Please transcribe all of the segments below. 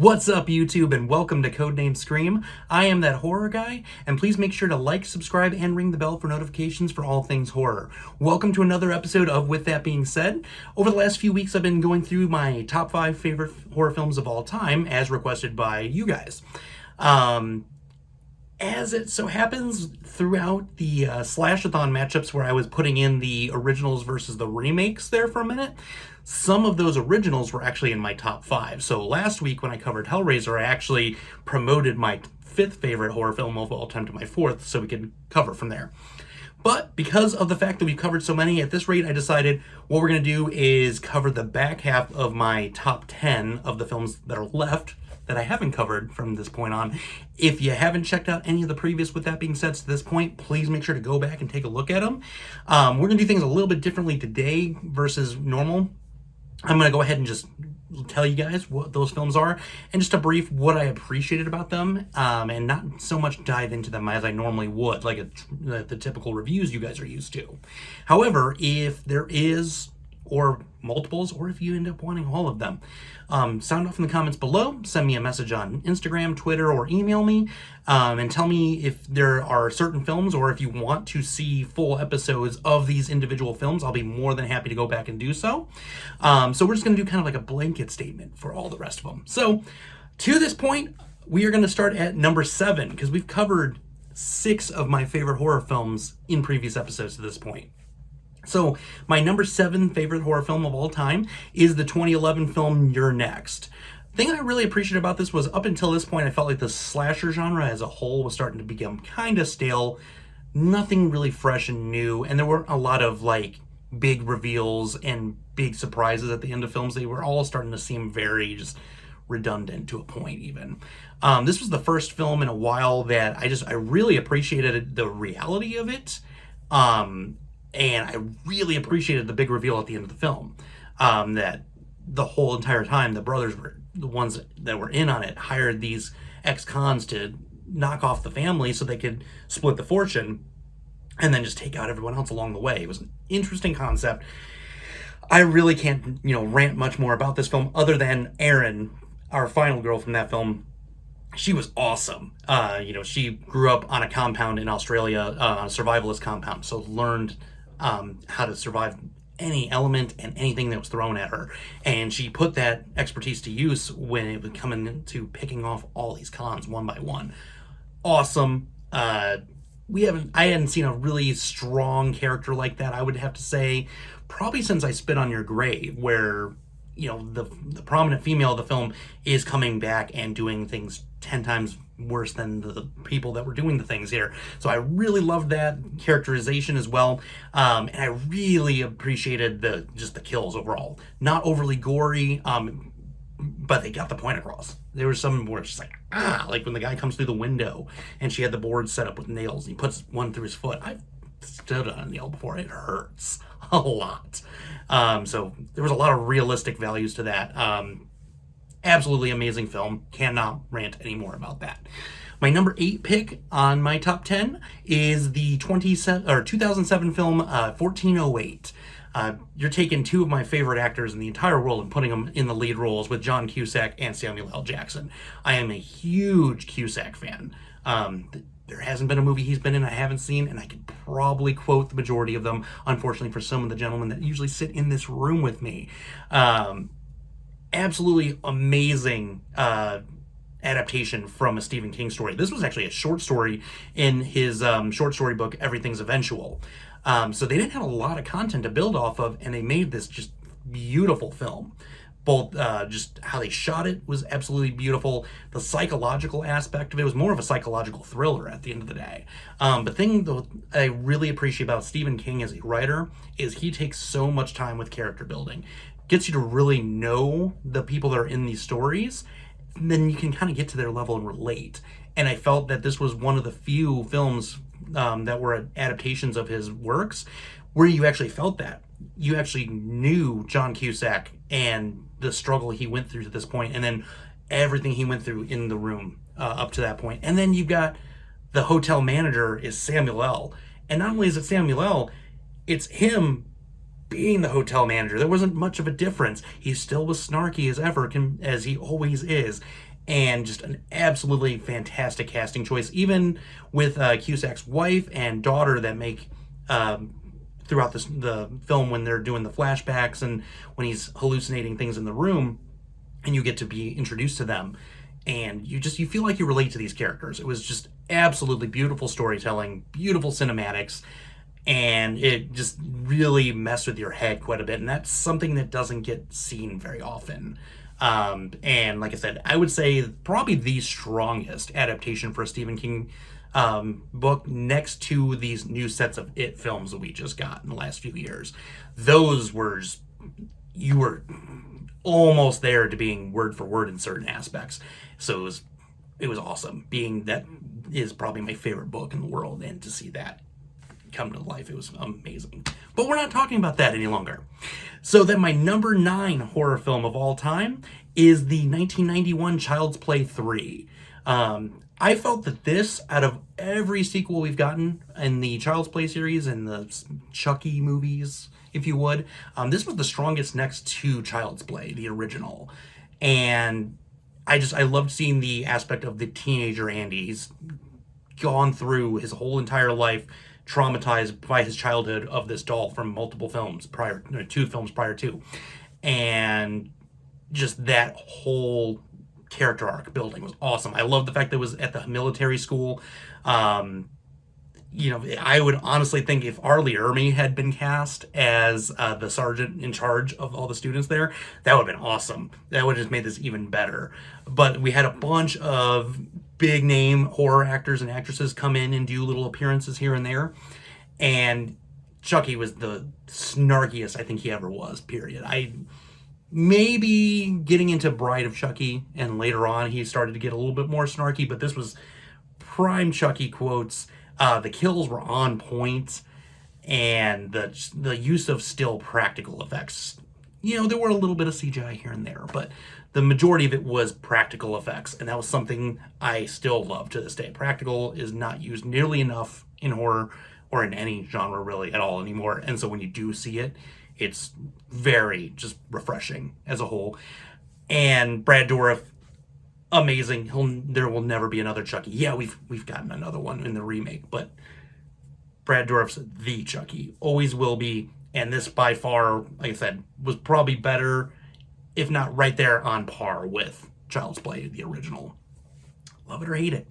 What's up, YouTube, and welcome to Codename Scream. I am that horror guy, and please make sure to like, subscribe, and ring the bell for notifications for all things horror. Welcome to another episode of With That Being Said. Over the last few weeks, I've been going through my top 5 favorite horror films of all time, as requested by you guys. As it so happens, throughout the Slash-a-thon matchups where I was putting in the originals versus the remakes there for a minute, some of those originals were actually in my top 5. So last week when I covered Hellraiser, I actually promoted my 5th favorite horror film of all time to my 4th so we could cover from there. But because of the fact that we've covered so many, at this rate I decided what we're going to do is cover the back half of my top 10 of the films that are left that I haven't covered from this point on. If you haven't checked out any of the previous With That Being Said to this point, please make sure to go back and take a look at them. We're going to do things a little bit differently today versus normal. I'm going to go ahead and just tell you guys what those films are and just a brief what I appreciated about them, and not so much dive into them as I normally would, like the typical reviews you guys are used to. However, if there is, or multiples, or if you end up wanting all of them, sound off in the comments below, send me a message on Instagram, Twitter, or email me, and tell me if there are certain films or if you want to see full episodes of these individual films. I'll be more than happy to go back and do so. So we're just going to do kind of like a blanket statement for all the rest of them. So to this point, we are going to start at number 7 because we've covered 6 of my favorite horror films in previous episodes to this point. So my number 7 favorite horror film of all time is the 2011 film You're Next. The thing I really appreciated about this was up until this point I felt like the slasher genre as a whole was starting to become kind of stale, nothing really fresh and new, and there weren't a lot of like big reveals and big surprises at the end of films. They were all starting to seem very just redundant to a point even. This was the first film in a while that I really appreciated the reality of it. And I really appreciated the big reveal at the end of the film, that the whole entire time the brothers were the ones that were in on it, hired these ex-cons to knock off the family so they could split the fortune and then just take out everyone else along the way. It was an interesting concept. I really can't, rant much more about this film other than Erin, our final girl from that film. She was awesome. She grew up on a compound in Australia, a survivalist compound, so learned how to survive any element and anything that was thrown at her, and she put that expertise to use when it was coming into picking off all these cons one by one. Awesome. I hadn't seen a really strong character like that, I would have to say, probably since I Spit on Your Grave, where the prominent female of the film is coming back and doing things 10 times worse than the people that were doing the things here. So I really loved that characterization as well, and I really appreciated the kills overall. Not overly gory, but they got the point across. There was some where it's just like when the guy comes through the window and she had the board set up with nails and he puts one through his foot. I've stood on a nail before. It hurts a lot. So there was a lot of realistic values to that. Absolutely amazing film. Cannot rant anymore about that. My number 8 pick on my top 10 is the 2007 film 1408. You're taking 2 of my favorite actors in the entire world and putting them in the lead roles with John Cusack and Samuel L. Jackson. I am a huge Cusack fan. There hasn't been a movie he's been in I haven't seen, and I could probably quote the majority of them, unfortunately for some of the gentlemen that usually sit in this room with me. Absolutely amazing adaptation from a Stephen King story. This was actually a short story in his short story book, Everything's Eventual. So they didn't have a lot of content to build off of, and they made this just beautiful film. Both just how they shot it was absolutely beautiful. The psychological aspect of it was more of a psychological thriller at the end of the day. The thing that I really appreciate about Stephen King as a writer is he takes so much time with character building. Gets you to really know the people that are in these stories, and then you can kind of get to their level and relate. And I felt that this was one of the few films that were adaptations of his works where you actually felt that. You actually knew John Cusack and the struggle he went through to this point, and then everything he went through in the room up to that point. And then you've got the hotel manager is Samuel L. And not only is it Samuel L., it's him being the hotel manager. There wasn't much of a difference. He still was snarky as ever, as he always is. and just an absolutely fantastic casting choice, even with Cusack's wife and daughter that make throughout the film when they're doing the flashbacks and when he's hallucinating things in the room, and you get to be introduced to them, and you feel like you relate to these characters. It was just absolutely beautiful storytelling, beautiful cinematics, and it just really messed with your head quite a bit, and that's something that doesn't get seen very often. And like I said, I would say probably the strongest adaptation for a Stephen King book, next to these new sets of It films that we just got in the last few years. Those were just, you were almost there to being word for word in certain aspects. So it was awesome. Being that is probably my favorite book in the world, and to see that come to life, it was amazing. But we're not talking about that any longer. So then my number 9 horror film of all time is the 1991 Child's Play 3. I felt that this, out of every sequel we've gotten in the Child's Play series and the Chucky movies, if you would, this was the strongest next to Child's Play, the original. And I loved seeing the aspect of the teenager Andy. He's gone through his whole entire life traumatized by his childhood of this doll from multiple films prior, 2 films prior to, and just that whole character arc building was awesome. I love the fact that it was at the military school. I would honestly think if Arlie Ermy had been cast as the sergeant in charge of all the students there, that would have been awesome. That would have just made this even better. But we had a bunch of big name horror actors and actresses come in and do little appearances here and there. And Chucky was the snarkiest I think he ever was, period. Maybe getting into Bride of Chucky, and later on he started to get a little bit more snarky, but this was prime Chucky quotes. The kills were on point, and the use of still practical effects. There were a little bit of CGI here and there, but the majority of it was practical effects, and that was something I still love to this day. Practical is not used nearly enough in horror, or in any genre really at all anymore, and so when you do see it, it's very just refreshing as a whole. And Brad Dourif, amazing. There will never be another Chucky. Yeah, we've gotten another one in the remake, but Brad Dourif's the Chucky, always will be. And this by far, like I said, was probably better, if not right there on par with Child's Play, the original. Love it or hate it.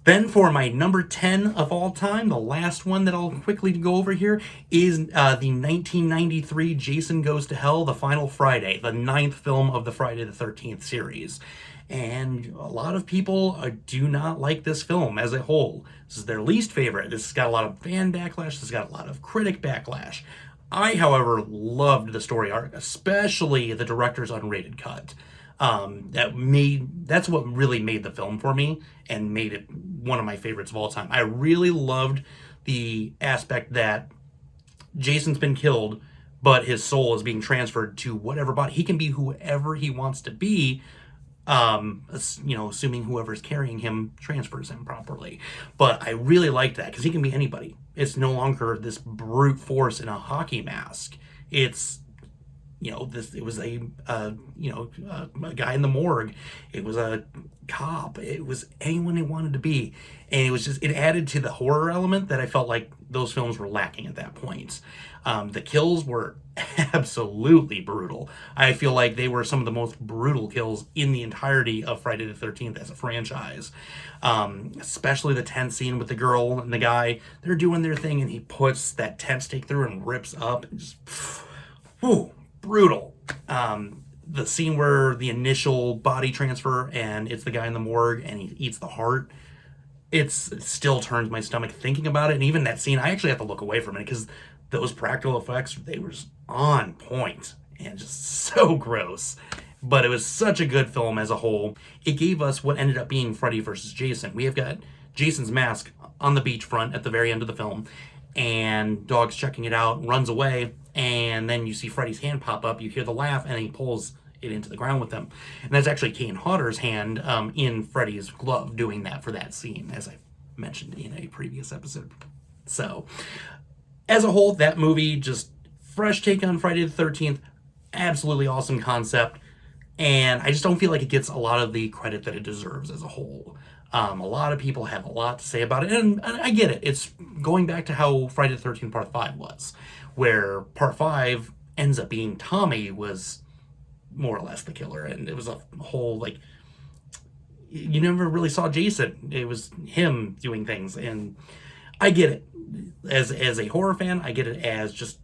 Then for my number 10 of all time, the last one that I'll quickly go over here is the 1993 Jason Goes to Hell, The Final Friday, the 9th film of the Friday the 13th series. And a lot of people do not like this film as a whole. This is their least favorite. This has got a lot of fan backlash. This has got a lot of critic backlash. I, however, loved the story arc, especially the director's unrated cut. That's what really made the film for me and made it one of my favorites of all time. I really loved the aspect that Jason's been killed, but his soul is being transferred to whatever body. He can be whoever he wants to be, assuming whoever's carrying him transfers him properly. But I really liked that because he can be anybody. It's no longer this brute force in a hockey mask. It's it was a guy in the morgue. It was a cop. It was anyone they wanted to be. And it added to the horror element that I felt like those films were lacking at that point. The kills were absolutely brutal. I feel like they were some of the most brutal kills in the entirety of Friday the 13th as a franchise. Especially the tent scene with the girl and the guy. They're doing their thing and he puts that tent stake through and rips up. And just, whew. Brutal. The scene where the initial body transfer and it's the guy in the morgue and he eats the heart, it still turns my stomach thinking about it. And even that scene, I actually have to look away from it because those practical effects, they were just on point and just so gross. But it was such a good film as a whole. It gave us what ended up being Freddy versus Jason. We have got Jason's mask on the beachfront at the very end of the film, and Dog's checking it out, runs away, and then you see Freddy's hand pop up, you hear the laugh, and he pulls it into the ground with him. And that's actually Kane Hodder's hand in Freddy's glove doing that for that scene, as I mentioned in a previous episode. So, as a whole, that movie, just fresh take on Friday the 13th, absolutely awesome concept. And I just don't feel like it gets a lot of the credit that it deserves as a whole. A lot of people have a lot to say about it, and I get it. It's going back to how Friday the 13th Part 5 was, where Part 5 ends up being Tommy was more or less the killer, and it was a whole, like, you never really saw Jason. It was him doing things, and I get it. As a horror fan, I get it. As just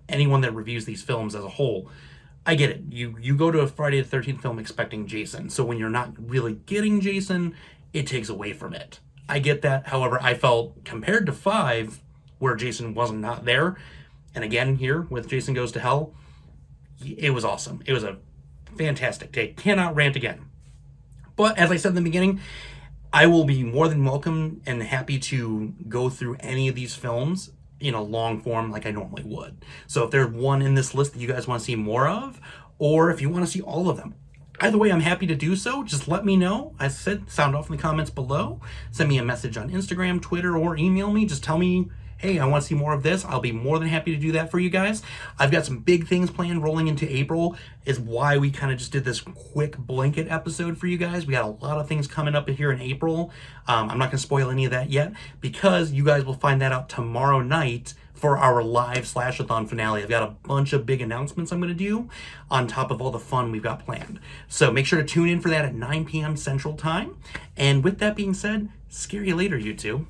anyone that reviews these films as a whole, I get it. You go to a Friday the 13th film expecting Jason, so when you're not really getting Jason, it takes away from it. I get that. However, I felt compared to 5, where Jason wasn't not there, and again here with Jason Goes to Hell, it was awesome. It was a fantastic take. Cannot rant again. But as I said in the beginning, I will be more than welcome and happy to go through any of these films in a long form like I normally would. So if there's one in this list that you guys want to see more of, or if you want to see all of them, either way, I'm happy to do so. Just let me know. As I said, sound off in the comments below. Send me a message on Instagram, Twitter, or email me. Just tell me, hey, I want to see more of this. I'll be more than happy to do that for you guys. I've got some big things planned rolling into April, is why we kind of just did this quick blanket episode for you guys. We got a lot of things coming up here in April. I'm not going to spoil any of that yet, because you guys will find that out tomorrow night for our live Slash-a-thon finale. I've got a bunch of big announcements I'm going to do on top of all the fun we've got planned. So make sure to tune in for that at 9 p.m. Central Time. And with that being said, scare you later, YouTube.